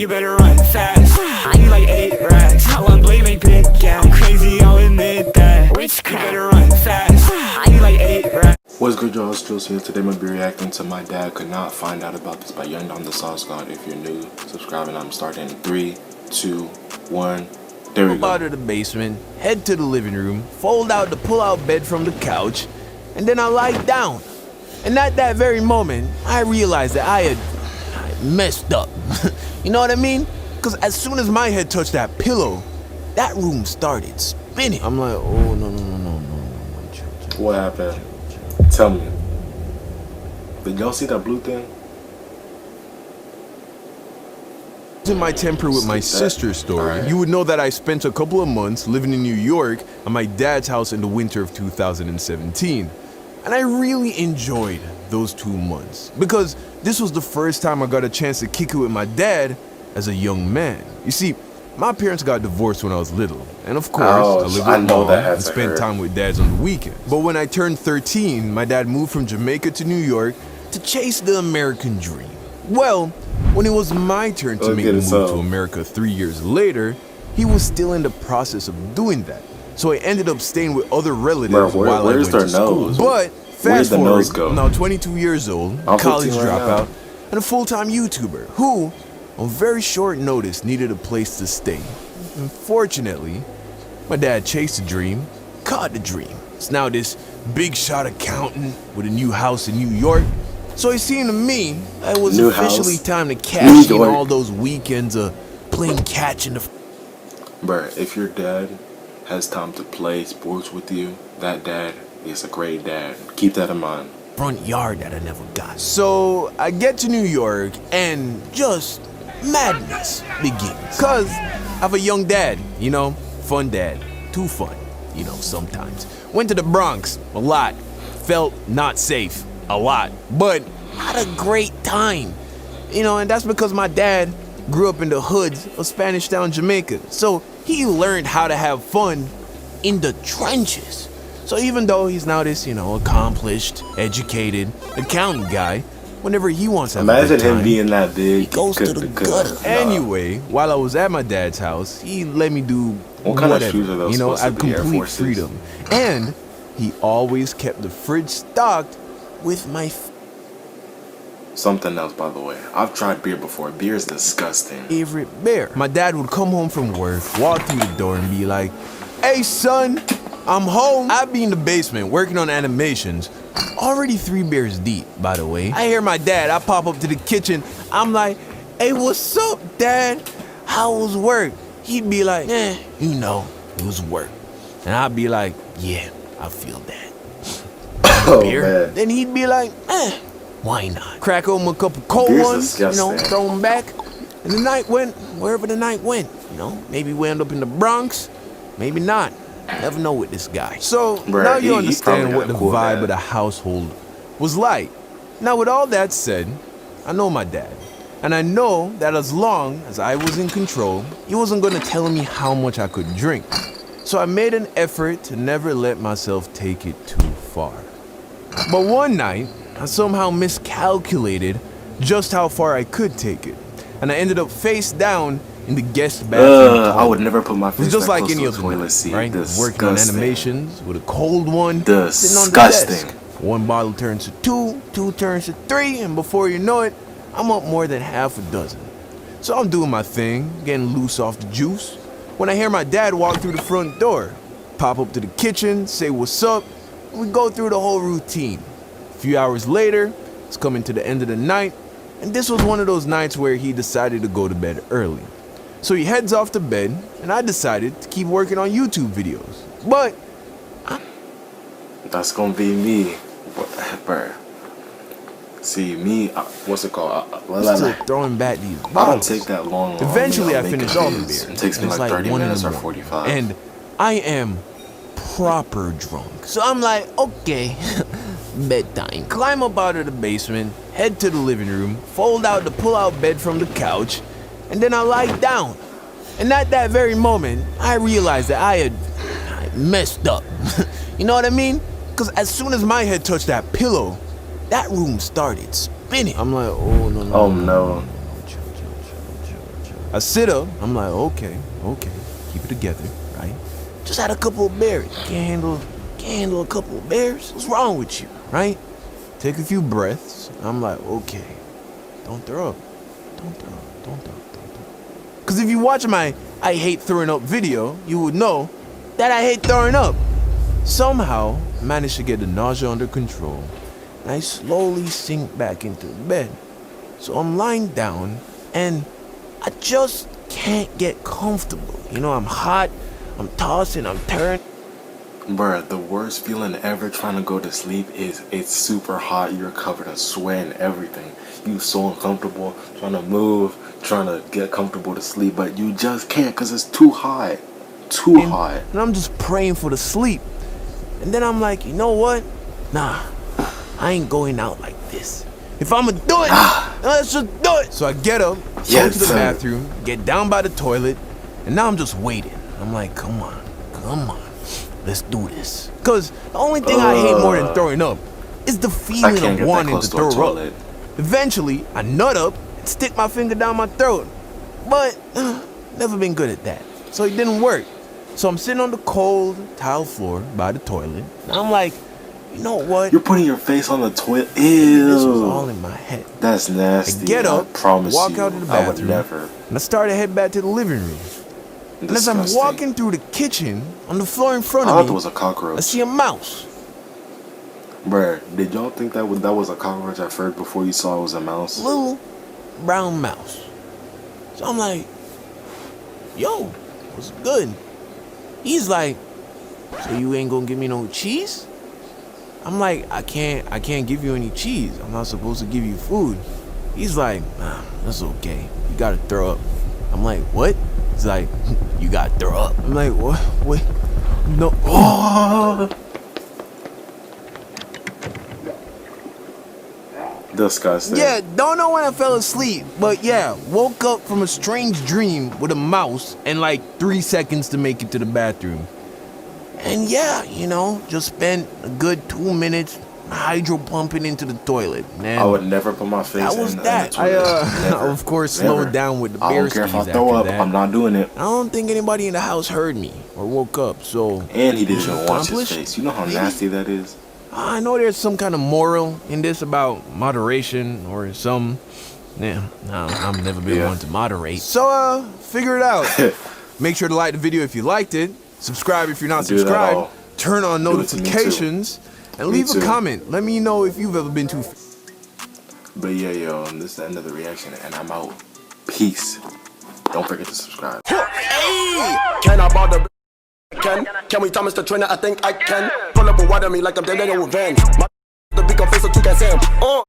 You better run fast. I need like 8 racks. How long blade make big gap? I'm crazy, I'll admit that. You better run fast. I need like 8 racks. What's good, y'all? It's Jules here. Today I'm gonna be reacting to My Dad Could Not Find Out About This by Young Don the Sauce God. If you're new, subscribe, and I'm starting in 3, 2, 1. There we go. Out of the basement, head to the living room, fold out the pull-out bed from the couch, and then I lie down. And at that very moment, I realized that I messed up. You know what I mean? Because as soon as my head touched that pillow, that room started spinning. I'm like, oh, no. Chill. What happened? Tell me. Did y'all see that blue thing? In my temper with my sister's story, you would know that I spent a couple of months living in New York at my dad's house in the winter of 2017. And I really enjoyed those 2 months because this was the first time I got a chance to kick it with my dad as a young man. You see, my parents got divorced when I was little, and of course, I lived with mom and spent time with dads on the weekends. But when I turned 13, my dad moved from Jamaica to New York to chase the American dream. Well, when it was my turn to make the move to America 3 years later, he was still in the process of doing that. So I ended up staying with other relatives while I went to school. But fast forward, I'm now 22 years old, college dropout, and a full-time YouTuber who, on very short notice, needed a place to stay. Unfortunately, my dad chased the dream, caught the dream. It's now this big shot accountant with a new house in New York. So it seemed to me that it was officially time to cash in all those weekends of playing catch in the... Bruh, if your dad has time to play sports with you, that dad is a great dad. Keep that in mind. Front yard that I never got. So I get to New York and just madness begins. Cause I have a young dad, you know, fun dad, too fun, you know, sometimes. Went to the Bronx a lot, felt not safe a lot, but had a great time, you know, and that's because my dad grew up in the hoods of Spanish Town, Jamaica. So he learned how to have fun in the trenches. So even though he's now this, you know, accomplished, educated, accountant guy, whenever he wants to have a good time, him being that big, he goes to the gutter. Anyway, while I was at my dad's house, he let me do whatever, you know, I had complete freedom. And he always kept the fridge stocked with my something else, by the way. I've tried beer before. Beer is disgusting. Favorite beer. My dad would come home from work, walk through the door and be like, "Hey son, I'm home." I'd be in the basement working on animations, already 3 beers deep, by the way. I hear my dad, I pop up to the kitchen. I'm like, "Hey, what's up, Dad? How was work?" He'd be like, you know, it was work. And I'd be like, "Yeah, I feel that." Beer. Man. Then he'd be like, why not? Crack open a couple cold ones, you know, throw them back. And the night went wherever the night went, you know. Maybe we end up in the Bronx, maybe not. Never know with this guy. So now you understand what the vibe of the household was like. Now with all that said, I know my dad. And I know that as long as I was in control, he wasn't going to tell me how much I could drink. So I made an effort to never let myself take it too far. But one night, I somehow miscalculated just how far I could take it. And I ended up face down in the guest bathroom. I would never put my face just like any other toilet seat, right? Disgusting. Working on animations with a cold one Disgusting. sitting on the desk. 1 bottle turns to 2, 2 turns to 3, and before you know it, I'm up more than half a dozen. So I'm doing my thing, getting loose off the juice, when I hear my dad walk through the front door, pop up to the kitchen, say what's up, and we go through the whole routine. A few hours later, it's coming to the end of the night, and this was one of those nights where he decided to go to bed early. So he heads off to bed, and I decided to keep working on YouTube videos. But that's gonna be me. Bruh. See, me, what's it called? Still throwing back these bottles. I don't take that long. Eventually, I finish all the beer. It takes me like 30 minutes or 45. And I am proper drunk. So I'm like, okay, bedtime. Climb up out of the basement, head to the living room, fold out the pull-out bed from the couch, and then I lie down. And at that very moment, I realized that I messed up. You know what I mean? Because as soon as my head touched that pillow, that room started spinning. I'm like, oh no. Oh no. Chill. I sit up. I'm like, okay, keep it together, right? Just had a couple of berries. Can't handle a couple of berries? What's wrong with you, right? Take a few breaths. I'm like, okay, don't throw up. Don't throw up. Because if you watch my I hate throwing up video, you would know that I hate throwing up. Somehow, managed to get the nausea under control, and I slowly sink back into the bed. So I'm lying down, and I just can't get comfortable. You know, I'm hot, I'm tossing, I'm turning. Bruh, the worst feeling ever trying to go to sleep is it's super hot, you're covered in sweat and everything. You so uncomfortable, trying to move, trying to get comfortable to sleep, but you just can't because it's too hot. Too hot. And I'm just praying for the sleep. And then I'm like, you know what? Nah, I ain't going out like this. If I'ma do it, let's just do it. So I get up, go to the bathroom, get down by the toilet, and now I'm just waiting. I'm like, come on, let's do this. Cause the only thing I hate more than throwing up is the feeling of wanting to throw up. Eventually, I nut up and stick my finger down my throat. But never been good at that. So it didn't work. So I'm sitting on the cold tile floor by the toilet. And I'm like, you know what? You're putting your face on the toilet. Ew. This was all in my head. That's nasty. I get up, I promise walk you, out to the bathroom, I would never. and I start to head back to the living room. And as I'm walking through the kitchen, on the floor in front of me, I thought it was a cockroach. I see a mouse. Bruh, did y'all think that was a cockroach at first before you saw it was a mouse? Little brown mouse. So I'm like, yo, what's good? He's like, so you ain't gonna give me no cheese? I'm like, I can't give you any cheese. I'm not supposed to give you food. He's like, nah, that's okay. You gotta throw up. I'm like, what? He's like, you gotta throw up. I'm like, what? Wait, no. Oh. Disgusting. Yeah, don't know when I fell asleep, but yeah, woke up from a strange dream with a mouse and like 3 seconds to make it to the bathroom. And yeah, you know, just spent a good 2 minutes hydro pumping into the toilet. Man, I would never put my face in the toilet. I of course slowed down with the bear I don't care if I skis throw up, after that. I'm not doing it. I don't think anybody in the house heard me or woke up, so. And he didn't even wash his accomplished? face. You know how nasty that is? I know there's some kind of moral in this about moderation or some. Yeah, no, I've never been one to moderate. So, figure it out. Make sure to like the video if you liked it. Subscribe if you're not subscribed. Turn on notifications. And leave a comment. Let me know if you've ever been too. But yeah, yo, this is the end of the reaction, and I'm out. Peace. Don't forget to subscribe. Hey! Can I bother? Can we Thomas the trainer? I think I can. Pull up and water me like I'm dead at your revenge. My the big face of 2 can